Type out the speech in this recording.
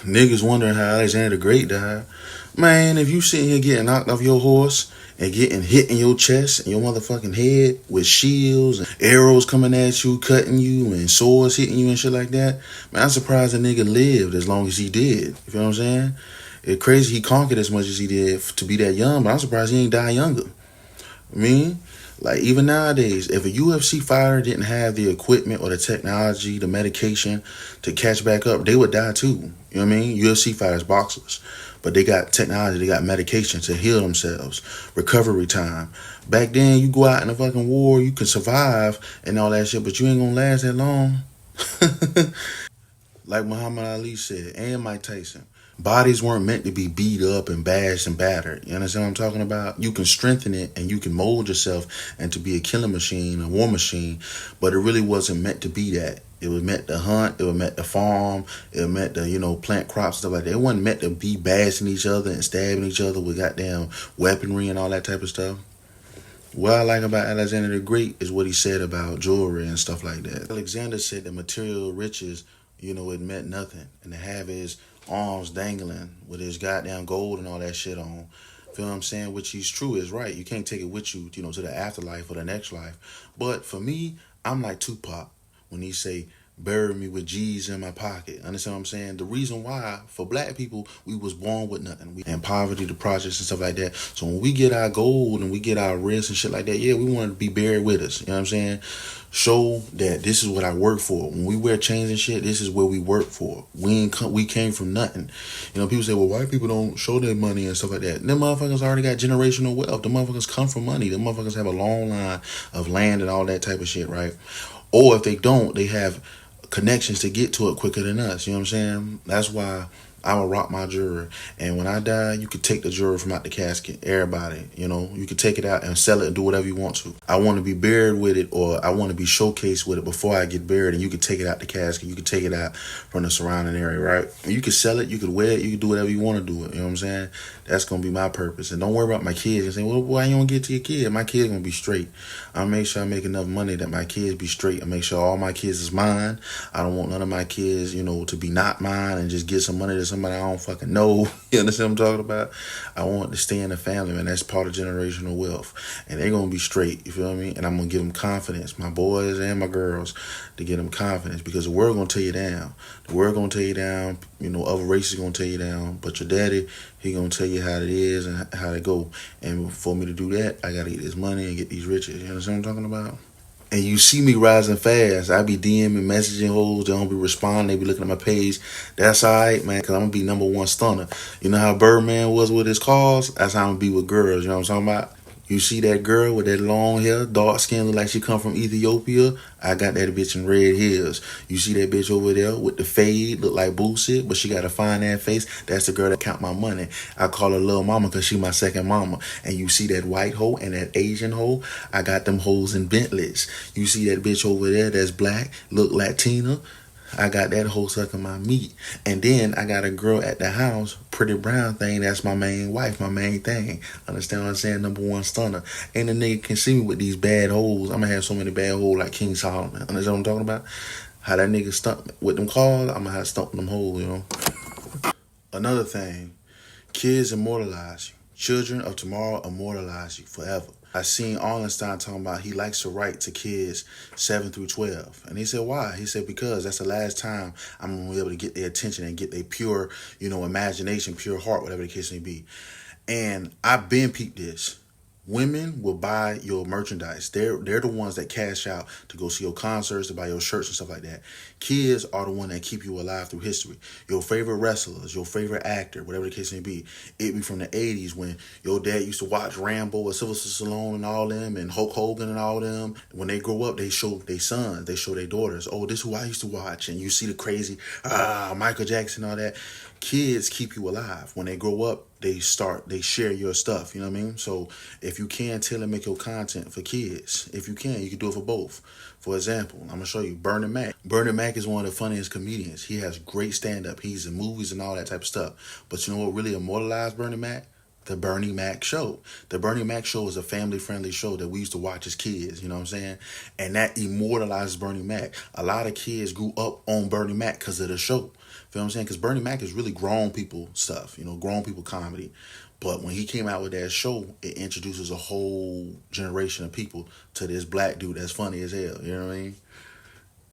Niggas wondering how Alexander the Great died. Man, if you sitting here getting knocked off your horse and getting hit in your chest and your motherfucking head with shields and arrows coming at you, cutting you, and swords hitting you and shit like that, man, I'm surprised a nigga lived as long as he did. You feel what I'm saying? It's crazy he conquered as much as he did to be that young, but I'm surprised he ain't die younger. I mean, like even nowadays, if a UFC fighter didn't have the equipment or the technology, the medication to catch back up, they would die too. You know what I mean? UFC fighters, boxers. But they got technology, they got medication to heal themselves, recovery time. Back then, you go out in a fucking war, you can survive and all that shit, but you ain't gonna last that long. Like Muhammad Ali said, and Mike Tyson. Bodies weren't meant to be beat up and bashed and battered. You understand what I'm talking about? You can strengthen it and you can mold yourself and to be a killing machine, a war machine, but it really wasn't meant to be that. It was meant to hunt, it was meant to farm, it was meant to, plant crops, stuff like that. It wasn't meant to be bashing each other and stabbing each other with goddamn weaponry and all that type of stuff. What I like about Alexander the Great is what he said about jewelry and stuff like that. Alexander said that material riches, it meant nothing. And to have his arms dangling with his goddamn gold and all that shit on, feel what I'm saying? Which he's true is right. You can't take it with you, to the afterlife or the next life. But for me, I'm like Tupac when he say, bury me with G's in my pocket. Understand what I'm saying? The reason why, for black people, we was born with nothing. And poverty, the projects and stuff like that. So when we get our gold and we get our wrists and shit like that, yeah, we want to be buried with us. You know what I'm saying? Show that this is what I work for. When we wear chains and shit, this is where we work for. We came from nothing. People say, well, white people don't show their money and stuff like that. Them motherfuckers already got generational wealth. The motherfuckers come from money. Them motherfuckers have a long line of land and all that type of shit, right? Or if they don't, they have connections to get to it quicker than us. You know what I'm saying? That's why I will rock my jewelry. And when I die, you could take the jewelry from out the casket. Everybody, you could take it out and sell it and do whatever you want to. I want to be buried with it, or I want to be showcased with it before I get buried. And you could take it out the casket. You could take it out from the surrounding area, right? And you could sell it. You could wear it. You could do whatever you want to do it. You know what I'm saying? That's going to be my purpose. And don't worry about my kids. And say, well, why you don't get to your kid? My kid's going to be straight. I'll make sure I make enough money that my kids be straight. I make sure all my kids is mine. I don't want none of my kids, to be not mine and just get some money to somebody I don't fucking know. You understand what I'm talking about? I want to stay in the family, man. That's part of generational wealth. And they're going to be straight, you feel what I mean? And I'm going to give them confidence, my boys and my girls, to give them confidence, because the world going to tear you down. The world going to tear you down. Other races going to tear you down. But your daddy, he going to tell you how it is and how to go. And for me to do that, I got to get this money and get these riches. You understand what I'm talking about? And you see me rising fast. I be DMing, messaging hoes. They don't be responding. They be looking at my page. That's all right, man, because I'm going to be number one stunner. You know how Birdman was with his calls? That's how I'm going to be with girls. You know what I'm talking about? You see that girl with that long hair, dark skin, look like she come from Ethiopia? I got that bitch in red heels. You see that bitch over there with the fade, look like bullshit, but she got a fine ass face? That's the girl that count my money. I call her little mama because she my second mama. And you see that white hoe and that Asian hoe? I got them hoes in Bentleys. You see that bitch over there that's black, look Latina? I got that hoe sucking my meat. And then I got a girl at the house, pretty brown thing, that's my main wife, my main thing. Understand what I'm saying? Number one stunner. Ain't a nigga can see me with these bad hoes. I'm gonna have so many bad hoes like King Solomon. Understand what I'm talking about? How that nigga stunt with them calls, I'm gonna have to stump them hoes, Another thing, kids immortalize you. Children of tomorrow immortalize you forever. I seen Arlenstein talking about he likes to write to kids 7 through 12. And he said, why? He said, because that's the last time I'm going to be able to get their attention and get their pure, imagination, pure heart, whatever the case may be. And I've been peeped this. Women will buy your merchandise. They're the ones that cash out to go see your concerts, to buy your shirts and stuff like that. Kids are the one that keep you alive through history. Your favorite wrestlers, your favorite actor, whatever the case may be. It be from the 80s when your dad used to watch Rambo and Sylvester Stallone and all them and Hulk Hogan and all them. When they grow up, they show their sons, they show their daughters. Oh, this is who I used to watch. And you see the crazy, Michael Jackson, all that. Kids keep you alive. When they grow up, they share your stuff, you know what I mean? So if you can tailor make your content for kids, if you can do it for both. For example, I'm going to show you Bernie Mac. Bernie Mac is one of the funniest comedians. He has great stand-up. He's in movies and all that type of stuff. But you know what really immortalized Bernie Mac? The Bernie Mac show. The Bernie Mac show is a family friendly show that we used to watch as kids, you know what I'm saying? And that immortalized Bernie Mac. A lot of kids grew up on Bernie Mac because of the show. Feel what I'm saying? Because Bernie Mac is really grown people stuff, grown people comedy. But when he came out with that show, it introduces a whole generation of people to this black dude that's funny as hell. You know what I mean?